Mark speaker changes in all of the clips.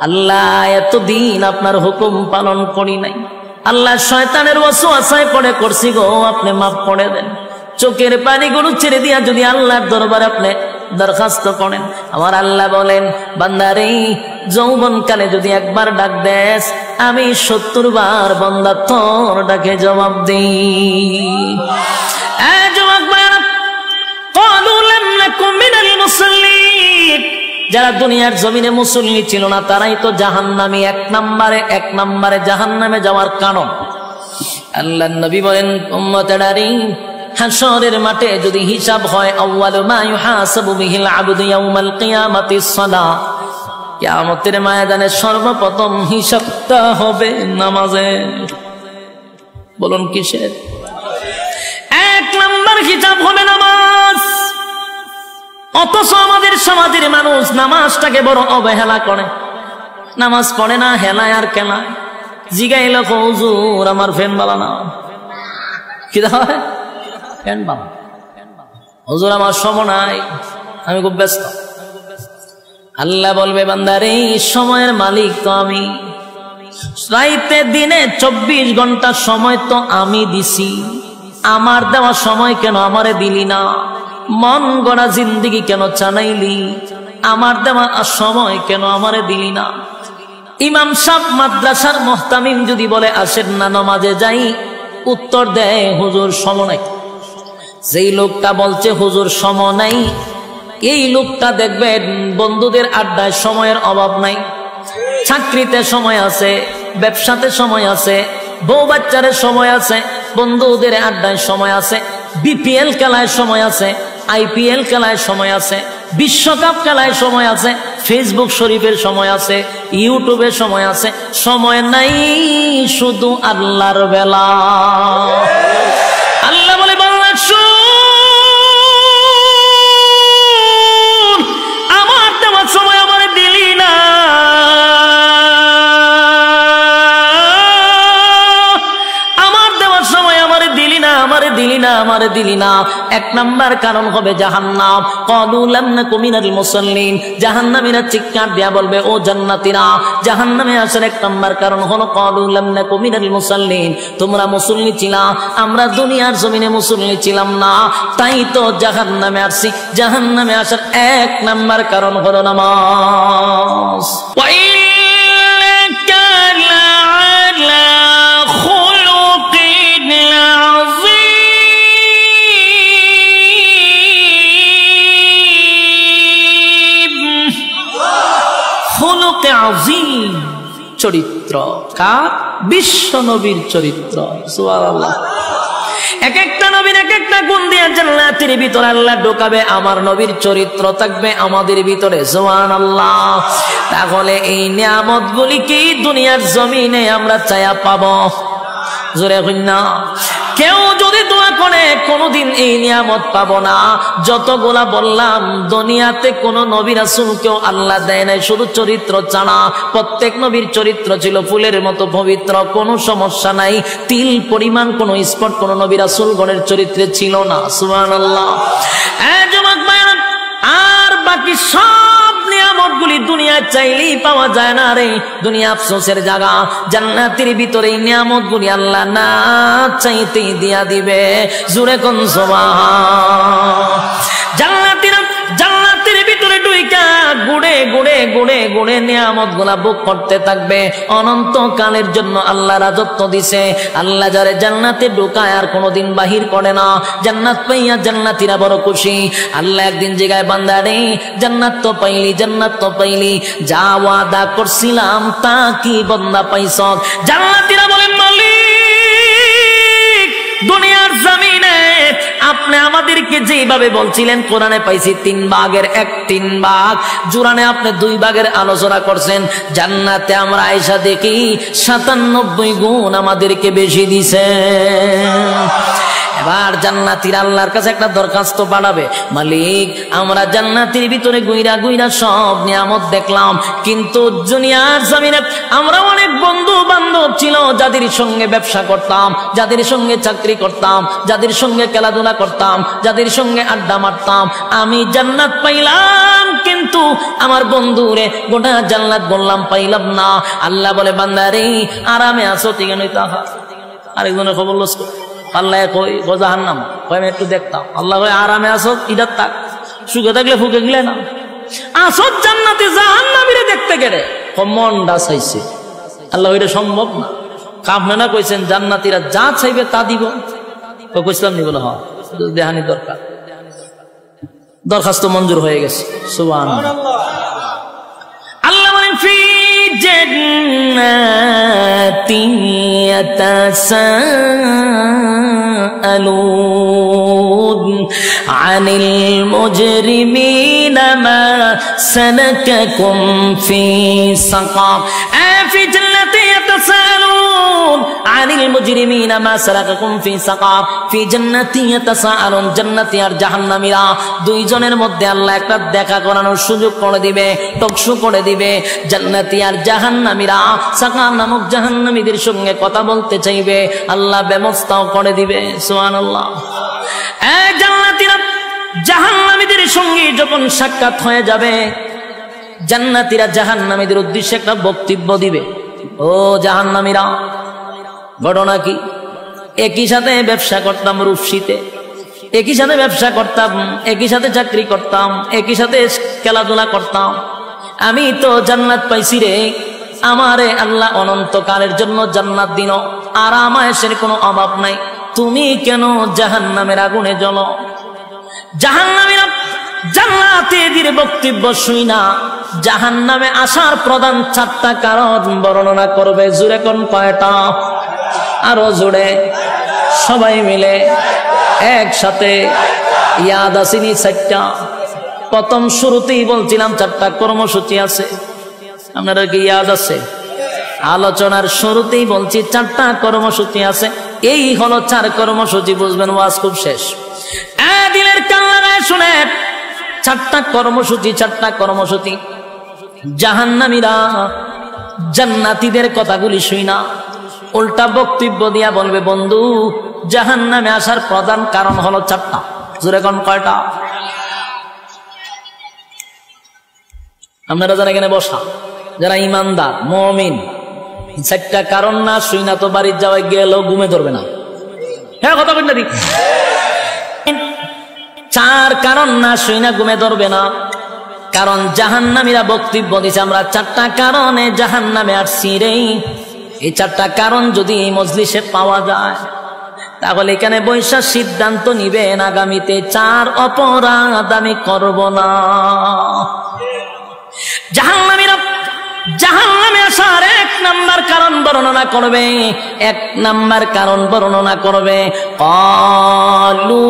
Speaker 1: আল্লাহ এতদিন আপনার হুকুম পালন করি নাই, আল্লাহ শয়তানের ওয়াসওয়াসায় পড়ে করছি গো, আপনি মাফ করে দেন। চোখের পানিগুলো ছেড়ে দিয়া যদি আল্লাহর দরবারে আপনি দরখাস্ত করেন, আমার আল্লাহ বলেন বান্দারে যৌবনকালে যদি একবার ডাক দেস, আমি ৭০ বার বান্দা তোর ডাকে জবাব দিই। যারা দুনিয়ার জমিনে মুসল্লি ছিল না তারাই তো জাহান্নামী, এক নম্বরে জাহান্নামে যাওয়ার কারণ। আল্লাহর নবী বলেন উম্মতেরারি, হাশরের মাঠে যদি হিসাব হয়, আউয়ালু মা ইউহাসাবু বিহিল আবদু ইয়াউমাল কিয়ামাতিস সালাহ, কিয়ামতের ময়দানে সর্বপ্রথম হিসাবটা হবে নামাজের। বলুন কিসের? ১ নম্বর হিসাব হবে নামাজ। অথচ আমাদের সমাজের মানুষ নামাজটাকে বড় অবহেলা করে, নামাজ পড়ে না, হেলায় আর কেলায়। জিগাইল হুজুর আমার ফ্যান বালা না, কি হয় ফ্যান বালা, হুজুর আমার সময় নাই, আমি খুব ব্যস্ত। আল্লাহ বলবে বান্দারে সময়ের মালিক তো আমি, রাইতে দিনে ২৪ ঘন্টা সময় তো আমি দিছি, আমার দেওয়া সময় কেন আমারে দিলি না? মন গড়া জিন্দিগি কেন চালাইলি? আমার দেওয়া সময় কেন আমারে দিলি না? ইমাম সাহেব মাদ্রাসার মুহতামিম যদি বলে আসেন না নামাজে যাই, উত্তর দেয় হুজুর সময় নাই। যেই লোকটা বলছে হুজুর সময় নাই, এই লোকটা দেখবেন বন্ধুদের আড্ডায় সময়ের অভাব নাই, চাকরিতে সময় আছে, ব্যবসাতে সময় আছে, বউ বাচ্চারে সময় আছে, বন্ধুদের আড্ডায় সময় আছে, বিপিএল খেলায় সময় আছে, আইপিএল খেলায় সময় আছে, বিশ্বকাপ খেলায় সময় আছে, ফেসবুক শরীফের সময় আছে, ইউটিউবের সময় আছে। সময় নাই শুধু আল্লাহর বেলা। আল্লাহ বলে বাংলা শুন, আমার দেওয়ার সময় আমার দিলি না, আমারে দিলি না। ১ নম্বর কারণ হবে জাহান্নাম। ক্বালু লাম নাকু মিনাল মুসাল্লিন, জাহান্নামীরা চিৎকার দিয়া বলবে ও জান্নাতীরা, জাহান্নামে আসার ১ নম্বর কারণ হলো ক্বালু লাম নাকু মিনাল মুসাল্লিন, তোমরা মুসল্লি ছিলা, আমরা দুনিয়ার জমিনে মুসল্লি ছিলাম না, তাই তো জাহান্নামে আসছি। জাহান্নামে আসার ১ নম্বর কারণ হলো নামাজ। চরিত্র কার? বিশ্ব নবীর চরিত্র। সুবহানাল্লাহ। এক একটা নবীর এক একটা গুণ দিয়ে জান্নাতের ভিতরে আল্লাহ ঢোকাবে, আমার নবীর চরিত্র থাকবে আমাদের ভিতরে। সুবহানাল্লাহ। তাহলে এই নিয়ামতগুলি কি দুনিয়ার জমিনে আমরা চায়া পাবো? জোরে কই না। কেউ যদি দোয়া করে কোনদিন এই নিয়ামত পাবো না। যতগুলা বললাম দুনিয়াতে কোন নবী রাসূলকেও আল্লাহ দেয় নাই শুধু চরিত্র ছাড়া। প্রত্যেক নবীর চরিত্র ছিল ফুলের মতো পবিত্র, কোনো সমস্যা নাই। তিল পরিমাণ কোন স্পট কোন নবী রাসূলগণের চরিত্রে ছিল না। সুবহানাল্লাহ। যুবক ভাইরা, আর বাকি সব নিয়ামতগুলি দুনিয়ায় চাইলেই পাওয়া যায় না রে। দুনিয়া আফসোসের জায়গা। জান্নাতের ভিতরে নিয়ামতগুলি আল্লাহ না চাইতেই দিয়া দিবে। জোরে কোন সুবহান। জান্নাতের ভিতরে ঢুইকা গুড়ে গুড়ে গুড়ে গুড়ে নিয়ামতগুলা ভোগ করতে থাকবে অনন্তকালের জন্য। আল্লাহ রাজত্ব দিছে। আল্লাহ যারে জান্নাতে ঢুকায় আর কোনোদিন বাহির করে না। জান্নাত পাইয়া জান্নাতীরা বড় খুশি। আল্লাহ একদিন জায়গায় বান্দা রে জান্নাত তো পাইলি, জান্নাত তো পাইলি, যা ওয়াদা করছিলাম তা কি বান্দা পাইছ? জান্নাতীরা বলেন মালিক, দুনিয়ার জমিনে আপনি আমাদেরকে যেভাবে বলছিলেন কোরআনে পাইছি 3 ভাগের 1 ভাগ, জুরানে আপনি 2 ভাগের আলোচনা করছেন। জান্নাতে আমরা আয়েশা দেখি 97 গুণ আমাদেরকে বেশি দিছেন। এবার জান্নাতীরা আল্লাহর কাছে একটা দরখাস্ত পাঠাবে, মালিক আমরা জান্নাতের ভিতরে গুইরা গুইরা সব নিয়ামত দেখলাম, কিন্তু দুনিয়ার জমিনে আমরা অনেক বন্ধু বান্ধব ছিল যাদের সঙ্গে ব্যবসা করতাম, যাদের সঙ্গে চাকরি করতাম, যাদের সঙ্গে খেলাধুলা করতাম, যাদের সঙ্গে আড্ডা মারতাম, আমি জান্নাত পাইলাম কিন্তু আমার বন্ধুরে গোটা জান্নাত বললাম পাইলাম না। আল্লাহ বলে বান্দারে আরামে আসো ঠিক নই তাহা। আরেকজনের খবর লস আল্লাহ কই জাহান্নাম কই আমি একটু দেখতাম, আল্লাহ কই আরামে আসো ইদার থাক, সুখে থাকলে ফুকে গেলে না আসো জান্নাতে, জাহান্নামীরে দেখতে গেলে মনটা চাইছে আল্লাহ ওইটা সম্ভব না। কামনা কইছেন জান্নাতীরা যা চাইবে তা দিব, কইছিলাম নি বলে হ্যাঁ দেহানি দরকার, দরখাস্ত মঞ্জুর হয়ে গেছে সুবহানাল্লাহ। আল্লাহ বলেন ফি জান্নাতিন ইয়াতাসাআলুন আনিল মুজরিমিনা মা সালাকাকুম ফি সাকার। ফি জান্নাতিন ইয়াতাসাআলুন আনিল মুজরিমিনা মা সালাকাকুম ফি সাকার। ফি জান্নাতিন ইয়াতাসাআলুন, জান্নাতি আর জাহান্নামীরা দুইজনের মধ্যে আল্লাহ একটা দেখা করানোর সুযোগ করে দিবে, টকশো করে দিবে। জান্নাতি আর জাহান্নামীরা সাকার নামক জাহান্নামীদের সঙ্গে কথা বলতে চাইবে, আল্লাহ ব্যবস্থাও করে দিবে সুবহানাল্লাহ। এই জান্নাতীরা জাহান্নামীদের সঙ্গে যখন সাক্ষাৎ হয়ে যাবে, জান্নাতীরা জাহান্নামীদের উদ্দেশ্যে একটা বক্তব্য দিবে। ও জাহান্নামীরা, ঘটনা কি? একই সাথে ব্যবসা করতাম রূপসীতে, একই সাথে ব্যবসা করতাম, একই সাথে চাকরি করতাম, একই সাথে খেলাধুলা করতাম, আমি তো জান্নাত পাইছি রে, আমারে আল্লাহ অনন্তকালের জন্য জান্নাত দিন, আর আরামায়েশের কোনো অভাব নাই, তুমি কেন জাহান্নামের আগুনে জ্বলো? জাহান্নামীরা জান্নাতীদের বক্তব্য শুই না জাহান্নামে আসার প্রধান 4টা কারণ বর্ণনা করবে। জুড়ে কোন কয়টা? আরো জুড়ে সবাই মিলে একসাথে ইয়াদ আসেনি 4টা। প্রথম শুরুতেই বলছিলাম 4টা কর্মসূচি আছে, আপনারা কি ইয়াদ আছে? আলোচনার শুরুতেই বলছি 4টা কর্মসূচি আছে, এই হলো 4 কর্মসূচি, বুঝবেন ওয়াজ খুব শেষ। দিলের কান লাগায় শুনেন, 4টা কর্মসূচি, 4টা কর্মসূচি। জাহান্নামীরা জান্নাতীদের কথাগুলি শুই না, উল্টা বক্তব্য দিয়া বলবে বন্ধু জাহান্নামে আসার প্রধান কারণ হলো 4টা। জোরে কোন কয়টা? আপনারা যারা এখানে বসা, যারা ইমানদার মুমিন, 4টা কারণ না শুই না তো বাড়ির যাওয়ায় গেলেও ঘুমে ধরবে না। হ্যাঁ কথা বলতে দিক, 4 কারণ না শুই না ঘুমে ধরবে না। কারণ জাহান্নামীরা বক্তব্য দিচ্ছে আমরা 4টা কারণে জাহান্নামে আসছি রে। এই 4টা কারণ যদি এই মজলিসে পাওয়া যায়, তাহলে এখানে বৈশা সিদ্ধান্ত নিবেন আগামীতে 4 অপরাধ আমি করব না। জাহান্নামীরা জাহান্নামে আসার 1 নাম্বার কারণ বর্ণনা করবে, 1 নাম্বার কারণ বর্ণনা করবে, ক্বালু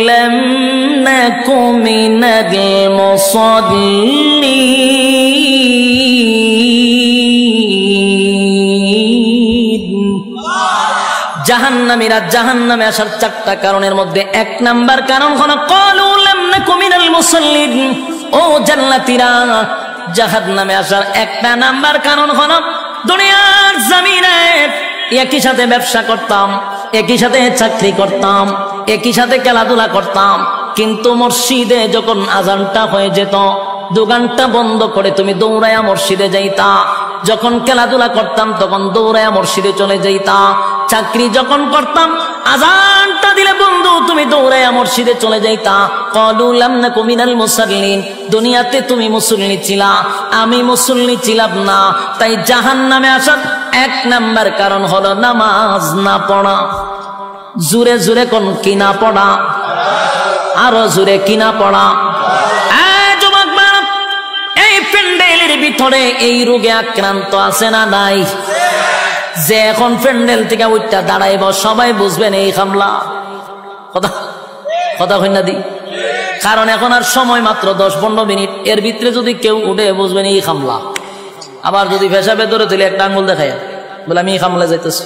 Speaker 1: লাম নাকু মিনাল মুসাল্লিন। জাহান্নামীরা জাহান্নামে আসার 4টা কারণের মধ্যে 1 নাম্বার কারণ হলো ক্বালু লাম নাকু মিনাল মুসাল্লিন। ও জান্নাতীরা জাহান্নামে আসার 1টা নাম্বার কারণ হলো দুনিয়ার জমিনে একই সাথে ব্যবসা করতাম, একই সাথে চাকরি করতাম, একই সাথে খেলাধুলা করতাম, কিন্তু মসজিদে যখন আজানটা হয়ে যেত দোকানটা বন্ধ করে তুমি দৌড়ায়া মসজিদে যাইতা। যখন খেলাধুলা করতাম তখন দৌড়ায়া মসজিদে চলে যাইতা। চাকরি যখন করতাম আজানটা দিলে বন্ধু তুমি দৌড়ায়া মসজিদে চলে যাইতা। ক্বালু লাম নাকু মিনাল মুসাল্লিন। দুনিয়াতে তুমি মুসল্লি ছিলা, আমি মুসল্লি ছিলাম না, তাই জাহান্নামে আসার 1 নাম্বার কারণ হলো নামাজ না পড়া। জুরে জুরে কোন কি না পড়া? আরো জুরে কি না পড়া? এই প্যান্ডেলের ভিতরে এই রোগে আক্রান্ত আছে না নাই? যে এখন প্যান্ডেল থেকে উঠটা দাঁড়াইব সবাই বুঝবেন এই হামলা। কথা কই না দি? কারণ এখন আর সময় মাত্র 10-15 মিনিট, এর ভিতরে যদি কেউ উঠে বুঝবেন এই হামলা। আবার যদি পেশাবে ধরে তুলে একটা আঙ্গুল দেখায় বলে আমি এই হামলা যাইতেছি,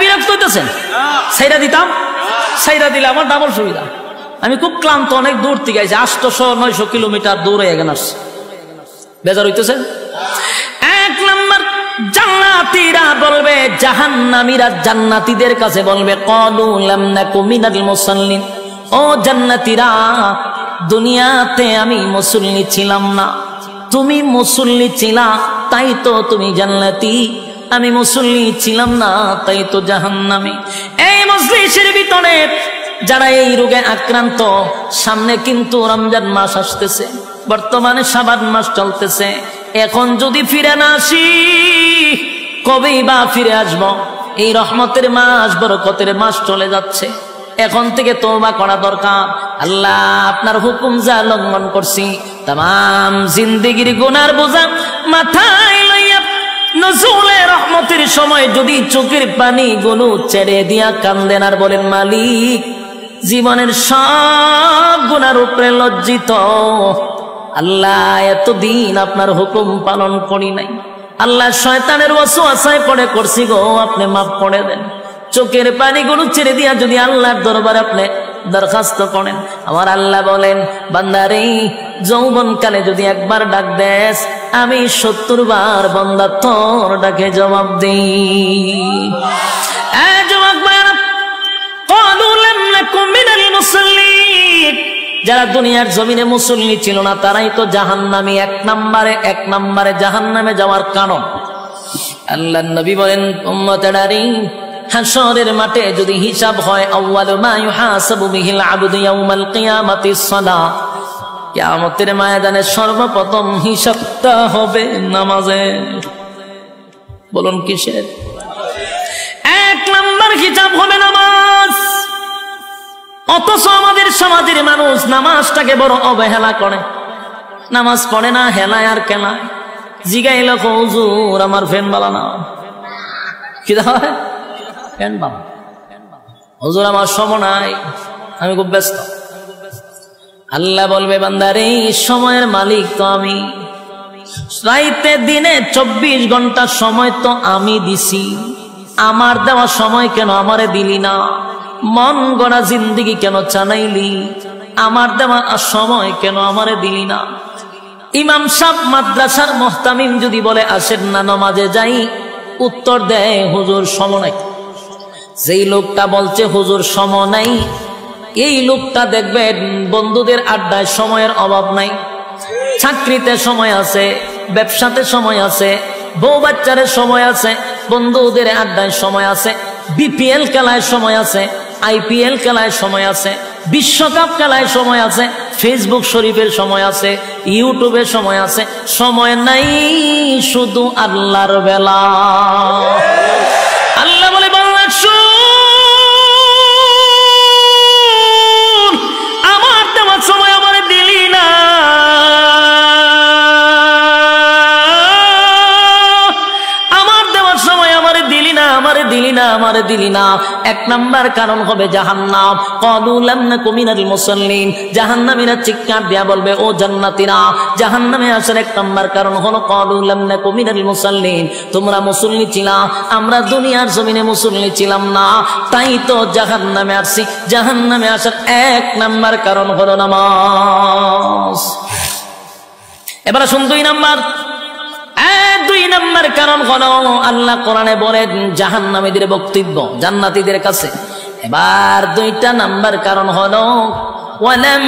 Speaker 1: বিরক্ত হইতেছেন, সেইটা দিতাম সাইরা দিলে আমার ডাবল সুবিধা। আমি খুব ক্লান্ত, অনেক দূর থেকে আইছি, 800-900 কিলোমিটার দূরে এখানে আসছি। বেজার হইতেছে? এক নাম্বার, জান্নাতীরা বলবে, জাহান্নামীরা জান্নাতীদের কাছে বলবে, ক্বালু লাম নাকু মিনাল মুসাল্লিন, ও জান্নাতীরা, দুনিয়াতে আমি মুসল্লি ছিলাম না, তুমি মুসল্লি ছিলা, তাই তো তুমি জান্নাতি। আমি মুসল্লি ছিলাম না, তাই তো জাহান্নামী। এই মজলিসের ভিতরে যারা এই রোগে আক্রান্ত, সামনে কিন্তু রমজান মাস আসতেছে, বর্তমানে শাবান মাস চলতেছে। এখন যদি ফিরে না আসি, কবেই বা ফিরে আসবো? এই রহমতের মাস, বরকতের মাস চলে যাচ্ছে। এখন থেকে তওবা করা দরকার। আল্লাহ, আপনার হুকুম যা লঙ্ঘন করছি, তাম জিন্দেগির গুনার বোঝা মাথায় লইয়া নজুলে রহমতের সময় যদি চোখের পানি গুলো ছেড়ে দিয়া কান্দেন আর বলেন, মালিক, জীবনের সব গুনার উপরে লজ্জিত, আল্লাহ, এতদিন আপনার হুকুম পালন করি নাই, আল্লাহ, শয়তানের ওয়াসওয়াসায় পড়ে করছি গো, আপনি মাফ করে দেন। চোখের পানিগুলো ছেড়ে দিয়া যদি আল্লাহর দরবারে আপনি দরখাস্ত করেন, আমার আল্লাহ বলেন, বান্দারে, যৌবনকালে যদি একবার ডাক দেস, আমি 70 বার বান্দা তোর ডাকে জবাব দিই। যারা দুনিয়ার জমিনে মুসল্লি ছিল না, তারাই তো জাহান্নামী। এক নম্বরে জাহান্নামে যাওয়ার কারণ। আল্লাহর নবী বলেন, উম্মতেরারে, হাশরের মাঠে যদি হিসাব হয়, আউয়ালু মা ইউহাসাবু বিহিল আবদু ইয়াউমাল কিয়ামাতিস সালাহ, কিয়ামতের ময়দানে সর্বপ্রথম হিসাবটা হবে নামাজের। বলুন কিসের? 1 নম্বর হিসাব হবে নামাজ। অথচ আমাদের সমাজের মানুষ নামাজটাকে বড় অবহেলা করে, নামাজ পড়ে না, হেলায় আর কেলায়। জিগাইল, হুজুর আমার ফ্যান বালা না, কি হয় ফ্যান বালা, হুজুর আমার সময় নাই, আমি খুব ব্যস্ত। আল্লাহ বলবে, বান্দারে, সময়ের মালিক তো আমি, রাইতে দিনে 24 ঘন্টা সময় তো আমি দিছি, আমার দেওয়া সময় কেন আমারে দিলি না? মন গড়া জিন্দেগি কেন চালাইলি? আমার দেওয়া সময় কেন আমারে দিলি না? ইমাম সাহেব মাদ্রাসার মুহতামিম যদি বলে, আসেন না নামাজে যাই, উত্তর দেয়, হুজুর সময় নাই। যেই লোকটা বলছে হুজুর সময় নাই, এই লোকটা দেখবেন বন্ধুদের আড্ডায় সময়ের অভাব নাই, চাকরিতে সময় আছে, ব্যবসাতে সময় আছে, বউ বাচ্চারে সময় আছে, বন্ধুদের আড্ডায় সময় আছে, বিপিএল খেলায় সময় আছে, আইপিএল খেলায় সময় আছে, বিশ্বকাপ খেলায় সময় আছে, ফেসবুক শরীফের সময় আছে, ইউটিউবের সময় আছে। সময় নাই শুধু আল্লাহর বেলা। আল্লাহ বলে, বান্দা শুন, আমার দেওয়ার সময় আমার দিলি না, আমারে দিলি না। 1 নম্বর কারণ হবে জাহান্নাম। ক্বালু লাম নাকু মিনাল মুসাল্লিন, জাহান্নামীরা চিৎকার দিয়া বলবে, ও জান্নাতীরা, জাহান্নামে আসার 1 নম্বর কারণ হলো ক্বালু লাম নাকু মিনাল মুসাল্লিন, তোমরা মুসল্লি ছিলা, আমরা দুনিয়ার জমিনে মুসল্লি ছিলাম না, তাই তো জাহান্নামে আসছি। জাহান্নামে আসার 1 নম্বর কারণ হলো নামাজ। এবার শুন 2 নম্বর। 2 নম্বর কারণ হলো, আল্লাহ কোরআনে বলেন জাহান্নামীদের বক্তব্য জান্নাতীদের কাছে। এবার 2টা নম্বর কারণ হলো, ওয়ালাম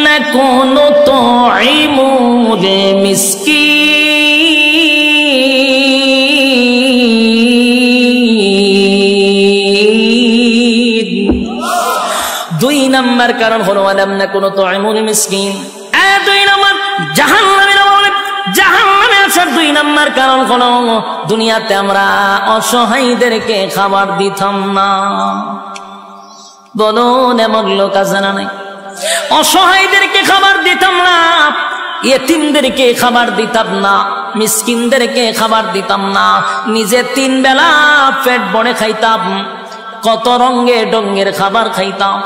Speaker 1: নাকুনু তুইমুল মিসকিন। 2 নম্বর কারণ হলো, ওয়ালাম নাকুনু তুইমুল মিসকিন। 2 নম্বর জাহান্নামীরা বলে, জাহান্নামে আসার 2 নম্বর কারণ হলো, দুনিয়াতে আমরা অসহায়দেরকে খাবার দিতাম না। বলুন, এমন লোক আছে না নাই? অসহায়দেরকে খাবার দিতাম না, ইয়েতিমদেরকে খাবার দিতাম না, মিসকিনদেরকে খাবার দিতাম না, নিজে 3 বেলা পেট ভরে খাইতাম, কত রঙে ডঙ্গের খাবার খাইতাম,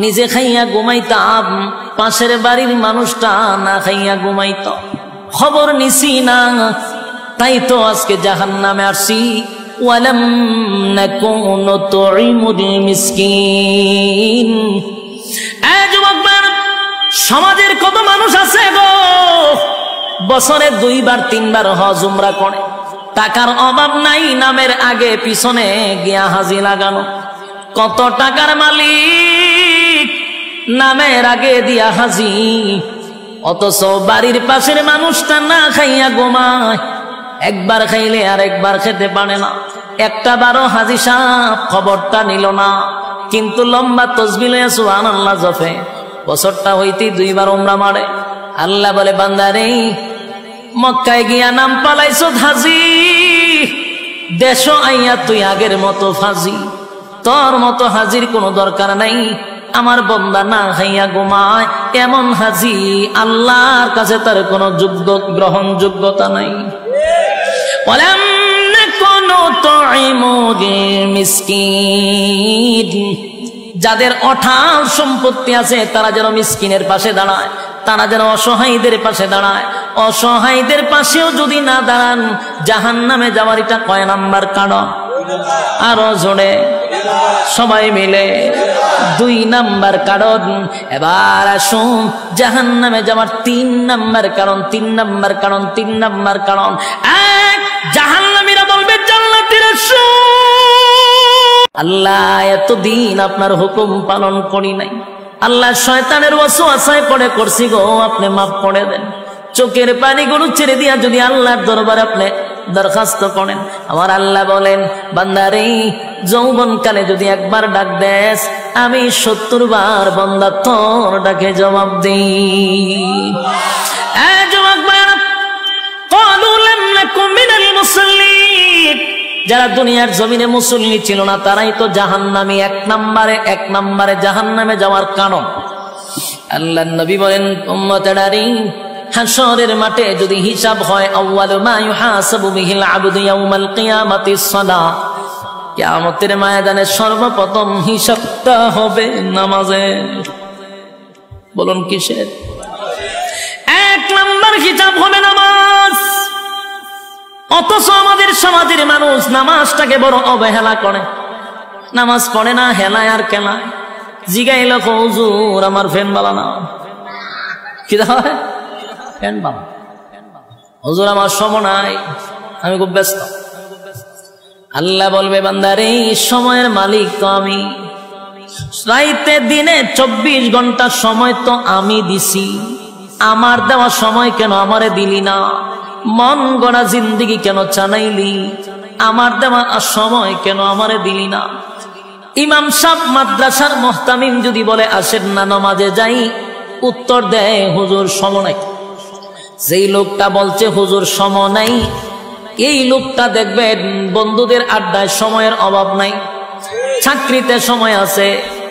Speaker 1: নিজে খাইয়া ঘুমাইতাম, পাশের বাড়ির মানুষটা না খাইয়া ঘুমাইত, খবর নিছি না, তাই তো আজকে জাহান্নামে আসছি। ওয়ালাম নাকু নুতঈমুল মিসকিন। এই যুবকরা, সমাজের কত মানুষ আছে গো, বছরে 2 বার 3 বার হজ উমরা করে, টাকার অভাব নাই, নামের আগে পিছনে গিয়া হাজি লাগানো। কত টাকার মালিক, নামের আগে দিয়া হাজি, অথচ বাড়ির পাশের মানুষটা না খাইয়া ঘুমায়, একবার খাইলে আর একবার খেতে পারে না। একটা বারো হাজি সাহেব খবরটা নিল না, কিন্তু লম্বা তসবিহ লইয়া সুবহানাল্লাহ জপে, বছরটা হইতে 2 বার উমরা মারে। আল্লাহ বলে, বান্দারে মক্কায় গিয়া নাম পালাইছ হাজি, দেশ আইয়া তুই আগের মতো ফাজি, তোর মতো হাজির কোনো দরকার নাই। আমার বান্দা না খাইয়া ঘুমায়, এমন হাজি আল্লাহর কাছে তার কোনো গ্রহণযোগ্যতা নাই। ওয়ালাম নাকু নুতঈমুল মিসকিন। যাদের অঢাল সম্পত্তি আছে তারা যেন মিসকিনের পাশে দাঁড়ায়, তারা যেন অসহায়ীদের পাশে দাঁড়ায়। অসহায়ীদের পাশেও যদি না দাঁড়ান, জাহান্নামে যাওয়ার এটা কয় নাম্বার কারণ? আরো জোরে সবাই মিলে 2 নাম্বার কারণ। এবার আসুন জাহান্নামে যাওয়ার 3 নাম্বার কারণ। 3 নাম্বার কারণ, 3 নাম্বার কারণ। এক, জাহান্নামীরা বলবে জান্নাতীরা শুন, আল্লাহ এতদিন আপনার হুকুম পালন করি নাই, আল্লাহ শয়তানের ওয়াসওয়াসায় পড়ে করছি গো, আপনি মাফ করে দেন। চোখের পানিগুলো ছেড়ে দিয়া যদি আল্লাহর দরবারে আপনি দরখাস্ত করেন, আমার আল্লাহ বলেন, বান্দারে যৌবনকালে যদি একবার ডাক দেস, আমি 70 বার বান্দা তোর ডাকে জবাব দিই। যারা দুনিয়ার জমিনে মুসল্লি ছিল না তারাই তো জাহান্নামী, 1 নম্বরে জাহান্নামে যাওয়ার কারণ। আল্লাহর নবী বলেন, উম্মতেরারে হাশরের মাঠে যদি হিসাব হয়, আউয়ালু মা ইউহাসাবু বিহিল আবদু ইয়াউমাল কিয়ামাতিস সালাহ, কিয়ামতের ময়দানে সর্বপ্রথম হিসাবটা হবে নামাজের। বলুন কিসের? 1 নম্বর হিসাব হবে নামাজ। অথচ আমাদের সমাজের মানুষ নামাজটাকে বড় অবহেলা করে, নামাজ পড়ে না, হেলায় আর খেলায়। জিগাইল, হুজুর আমার ফ্যান বালা না, কি হয় ফ্যান বালা, হুজুর আমার সময় নাই, আমি খুব ব্যস্ত। আল্লাহ বলবে, বান্দারে সময়ের মালিক তো আমি, রাইতে দিনে 24 ঘন্টা সময় তো আমি দিছি, আমার দেওয়া সময় কেন আমারে দিলি না? মন গড়া জিন্দেগি কেন চানাইলি? আমার দেওয়া সময় কেন আমারে দিলি না? ইমাম সাহেব মাদ্রাসার মুহতামিম যদি বলে আসেন না নামাজে যাই, উত্তর দেয় হুজুর সময় নাই। যেই লোকটা বলছে হুজুর সময় নাই, এই লোকটা দেখবেন বন্ধুদের আড্ডায় সময়ের অভাব নাই, চাকরিতে সময় আছে,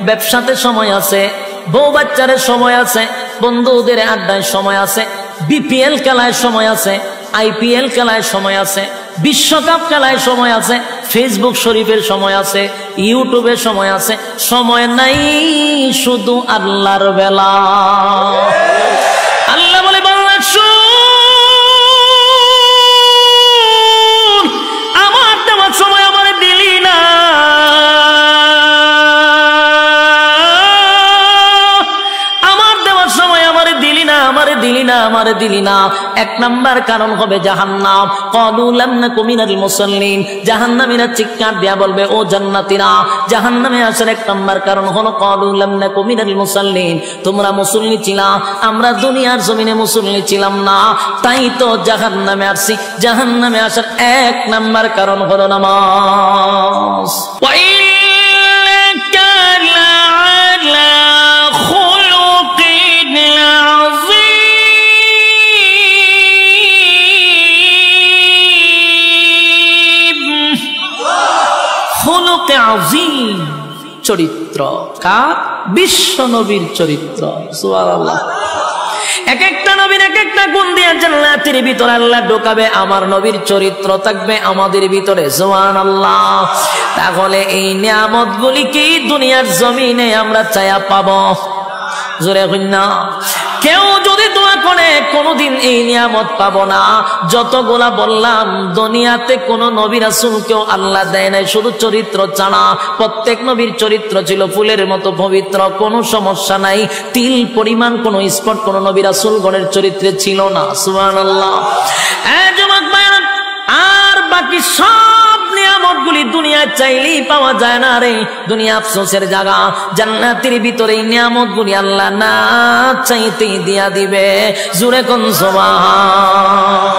Speaker 1: ব্যবসাতে সময় আছে, বউ বাচ্চারের সময় আছে, বন্ধুদের আড্ডায় সময় আছে, বিপিএল খেলায় সময় আছে, আইপিএল খেলায় সময় আছে, বিশ্বকাপ খেলায় সময় আছে, ফেসবুক শরীফের সময় আছে, ইউটিউবের সময় আছে। সময় নাই শুধু আল্লাহর বেলা। আল্লাহ বলে, বান্দা শুন, আমার দেওয়ার সময় আমার দিলি না, আমারে দিলি না। 1 নাম্বার কারণ হবে জাহান্নাম। ক্বালু লাম নাকু মিনাল মুসাল্লিন, জাহান্নামীরা চিৎকার দিয়া বলবে, ও জান্নাতীরা, জাহান্নামে আসার 1 নাম্বার কারণ হলো ক্বালু লাম নাকু মিনাল মুসাল্লিন, তোমরা মুসল্লি ছিলা, আমরা দুনিয়ার জমিনে মুসল্লি ছিলাম না, তাই তো জাহান্নামে আসছি। জাহান্নামে আসার 1 নাম্বার কারণ হলো নামাজ। চরিত্র কার? বিশ্ব নবীর চরিত্র। সুবহানাল্লাহ। এক একটা নবীর এক একটা গুণ দিয়ে জান্নাতের ভিতরে আল্লাহ ঢোকাবে, আমার নবীর চরিত্র থাকবে আমাদের ভিতরে। সুবহানাল্লাহ। তাহলে এই নিয়ামতগুলি কি দুনিয়ার জমিনে আমরা চায়া পাবো? জোরে কইনা। কেউ যদি দোয়া জীবনে কোনোদিন এই নিয়ামত পাবো না। যতগুলা বললাম দুনিয়াতে কোন নবী রাসূলকেও আল্লাহ দেয় নাই, শুধু চরিত্র ছাড়া। প্রত্যেক নবীর চরিত্র ছিল ফুলের মতো পবিত্র, কোনো সমস্যা নাই। তিল পরিমাণ কোনো স্পট কোন নবী রাসূলগণের চরিত্রে ছিল না। সুবহানাল্লাহ। যুবক ভাইরা, আর বাকি সব নিয়ামতগুলি দুনিয়ায় চাইলেই পাওয়া যায় না রে। দুনিয়া আফসোসের জায়গা। জান্নাতের ভিতরে এই নিয়ামতগুলি আল্লাহ না চাইতেই দিয়া দিবে। জোরে কোন সুবহান।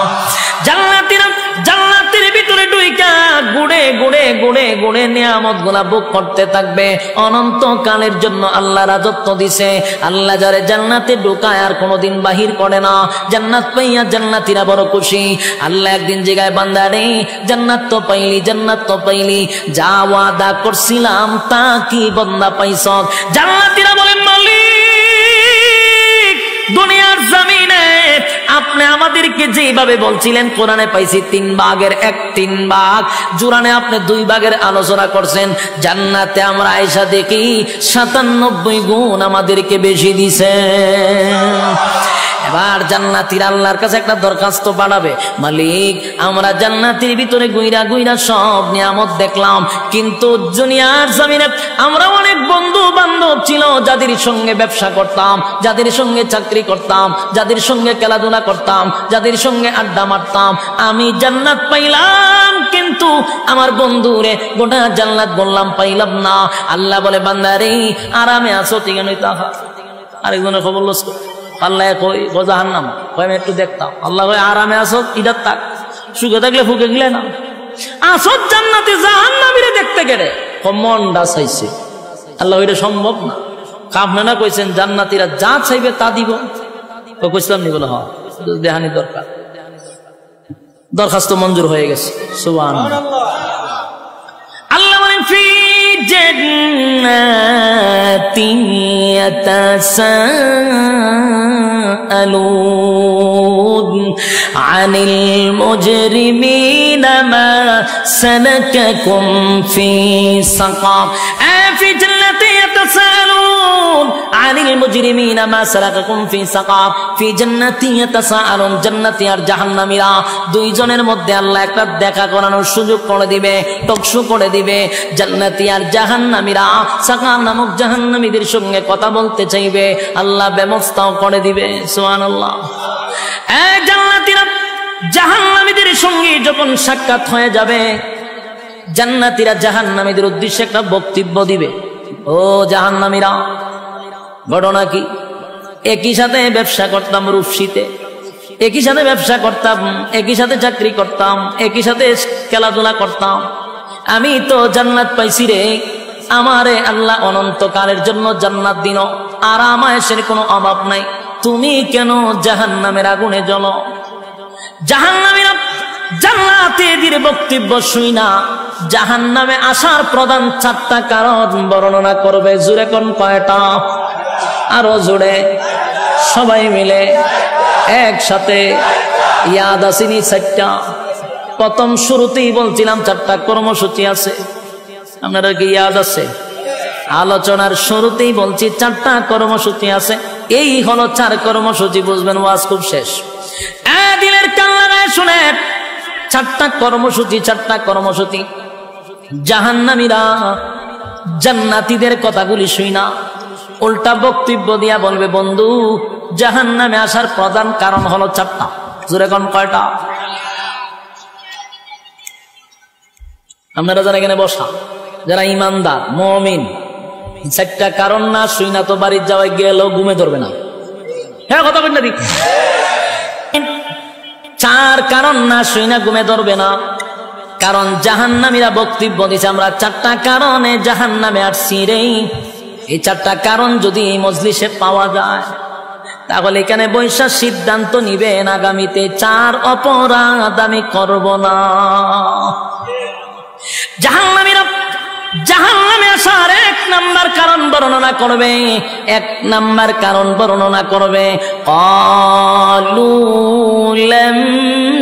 Speaker 1: জান্নাতের ভিতরে ঢুইকা গুড়ে গুড়ে গুড়ে গুড়ে নিয়ামতগুলা ভোগ করতে থাকবে অনন্তকালের জন্য। আল্লাহ রাজত্ব দিছে। আল্লাহ যারে জান্নাতে ঢুকায় আর কোনোদিন বাহির করে না। জান্নাত পাইয়া জান্নাতীরা বড় খুশি। আল্লাহ একদিন জিগায়, বান্দা রে জান্নাত তো পাইলি, জান্নাত তো পাইলি, যা ওয়াদা করছিলাম তা কি বান্দা পাইছ? জান্নাতীরা বলেন, মালিক দুনিয়ার জমিনে আপনি আমাদেরকে যেভাবে বলছিলেন কোরআনে পাইছি 3 ভাগের 1 ভাগ, জুরানে আপনি 2 ভাগের আলোচনা করছেন। জান্নাতে আমরা আয়েশা দেখি 97 গুণ আমাদেরকে বেশি দিছে। এবার জান্নাতীরা আল্লাহর কাছে একটা দরখাস্ত পাঠাবে, মালিক আমরা জান্নাতের ভিতরে গুইরা গুইরা সব নিয়ামত দেখলাম, কিন্তু দুনিয়ার জমিনে আমরা অনেক বন্ধু বান্ধব ছিল যাদের সঙ্গে ব্যবসা করতাম, যাদের সঙ্গে চাকরি করতাম, যাদের সঙ্গে খেলাধুলা করতাম, যাদের সঙ্গে আড্ডা মারতাম। আমি জান্নাত পাইলাম কিন্তু আমার বন্ধুরে গোটা জান্নাত বললাম পাইলাম না। আল্লাহ বলে, বান্দারে আরামে আছো ঠিক নই তা আরেকজনের খবর লস আল্লাহ কই জাহান্নাম কই আমি একটু দেখতাম। আল্লাহ কই আরামে আসো ইদার তাক, সুখে থাকলে ফুকে গেলে না আসো জান্নাতে, জাহান্নামীরে দেখতে গেলে মনটা চাইছে। আল্লাহ এটা সম্ভব না। আপনারা কইছেন জান্নাতীরা যা চাইবে তা দিব। কইছিলাম নি? বলে হ্যাঁ, দেহানি দরকার। দরখাস্ত মঞ্জুর হয়ে গেছে। সুবহানাল্লাহ। আল্লাহ বলেন, ফি জান্নাতিন ইয়াতাসাআলুন আনিল মুজরিমিনা মা সালাকাকুম ফি সাকার। ফি জান্নাতি ইয়াতাসাআলুন আনিল মুজরিমিনা মা সালাকাকুম ফি সাকার। ফি জান্নাতি ইয়াতাসাআলুন, জান্নাতি আর জাহান্নামীরা দুইজনের মধ্যে আল্লাহ একটা দেখা করানোর সুযোগ করে দিবে, টকশো করে দিবে। জান্নাতি আর জাহান্নামীরা সাকার নামক জাহান্নামীদের সঙ্গে কথা বলতে চাইবে, আল্লাহ ব্যবস্থাও করে দিবে। সুবহানাল্লাহ। জান্নাতীরা জাহান্নামীদের সঙ্গে যখন সাক্ষাৎ হয়ে যাবে, জান্নাতীরা জাহান্নামীদের উদ্দেশ্যে একটা বক্তব্য দিবে। ও জাহান্নামীরা, ঘটনা কি? একই সাথে ব্যবসা করতাম রূপসীতে, একই সাথে ব্যবসা করতাম, একই সাথে চাকরি করতাম, একই সাথে খেলাধুলা করতাম। আমি তো জান্নাত পাইছি রে, আমারে আল্লাহ অনন্তকালের জন্য জান্নাত দিন, আর আরামায়েশের কোনো অভাব নাই। তুমি কেন জাহান্নামের আগুনে জ্বলো? জাহান্নামীরা জান্নাতীদের বক্তব্য শুই না জাহান্নামে আসার প্রধান 4টা কারণ বর্ণনা করবে। জুড়ে কোন কয়টা? আরো জোরে সবাই মিলে একসাথে ইয়াদ আসেনি 4টা। প্রথম শুরুতেই বলছিলাম 4টা কর্মসূচি আছে, আপনারা কি ইয়াদ আছে? আলোচনার শুরুতেই বলছি 4টা কর্মসূচি আছে। এই হলো 4 কর্মসূচি, বুঝবেন ওয়াজ খুব শেষ। দিলের কান লাগায় শুনেন, 4টা কর্মসূচি, 4টা কর্মসূচি। জাহান্নামীরা জান্নাতীদের কথাগুলি শুই না, উল্টা বক্তব্য দিয়া বলবে, বন্ধু জাহান্নামে আসার প্রধান কারণ হলো 4টা। জোরে কোন কয়টা? আপনারা যারা এখানে বসা, যারা ইমানদার মুমিন, 4টা কারণ না শুই না তো বাড়ির যাওয়ায় গেলেও ঘুমে ধরবে না। হ্যাঁ কথা বলেন না? 4 কারণ না শুই না ঘুমে ধরবে না। কারণ জাহান্নামীরা বক্তব্য দিছে আমরা 4টা কারণে জাহান্নামে আসছি রে। এই 4টা কারণ যদি এই মজলিসে পাওয়া যায়, তাহলে এখানে বৈশা সিদ্ধান্ত নিবেন আগামীতে 4 অপরাধ আমি করব না। জাহান্নামীরা জাহান্নামে আসার 1 নাম্বার কারণ বর্ণনা করবে, 1 নাম্বার কারণ বর্ণনা করবে, ক্বালু লাম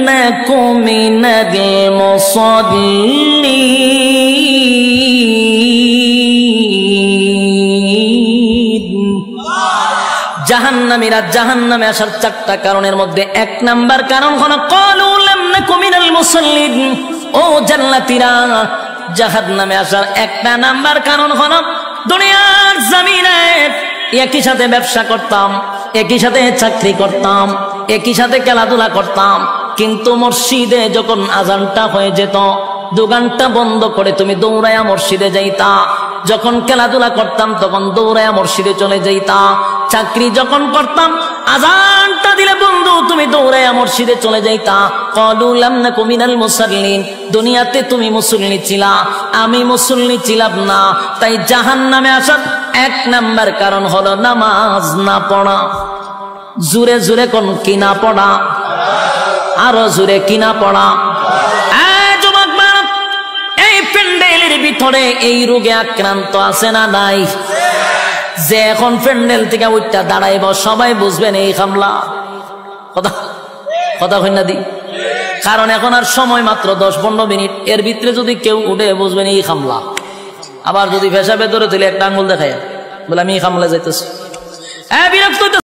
Speaker 1: নাকু মিনাল মুসাল্লিন। জাহান্নামীরা জাহান্নামে আসার 4টা কারণের মধ্যে 1 নাম্বার কারণ হলো ক্বালু লাম নাকু মিনাল মুসাল্লিন। ও জান্নাতীরা, জাহান্নামে আসার 1 নাম্বার কারণ হলো দুনিয়ার জমিনে একই সাথে ব্যবসা করতাম, একই সাথে চাকরি করতাম, একই সাথে খেলাধুলা করতাম, কিন্তু মসজিদে যখন আজানটা হয়ে যেত দোকানটা বন্ধ করে তুমি দৌড়ায়া মসজিদে যাইতা। যখন খেলাধুলা করতাম তখন দৌড়ায়া মসজিদে চলে যাইতা। চাকরি যখন করতাম আজানটা দিলে বন্ধু তুমি দৌড়ায়া মসজিদে চলে যাইতা। ক্বালু লাম নাকু মিনাল মুসাল্লিন। দুনিয়াতে তুমি মুসল্লি ছিলা, আমি মুসল্লি ছিলাম না, তাই জাহান্নামে আসার 1 নাম্বার কারণ হলো নামাজ না পড়া। জোরে জোরে কোন কি না পড়া, আরো জোরে কি না পড়া। প্যান্ডেলের ভিতরে এই রোগে আক্রান্ত আছে না নাই? যে এখন প্যান্ডেল থেকে উঠটা দাঁড়াইব সবাই বুঝবেন এই হামলা। কথা হয় না দি? কারণ এখন আর সময় মাত্র 10-15 মিনিট, এর ভিতরে যদি কেউ উঠে বুঝবেন এই হামলা। আবার যদি পেশাবে ধরে তুলে একটা আঙ্গুল দেখায় বলে আমি এই হামলা যাইতেছি, বিরক্ত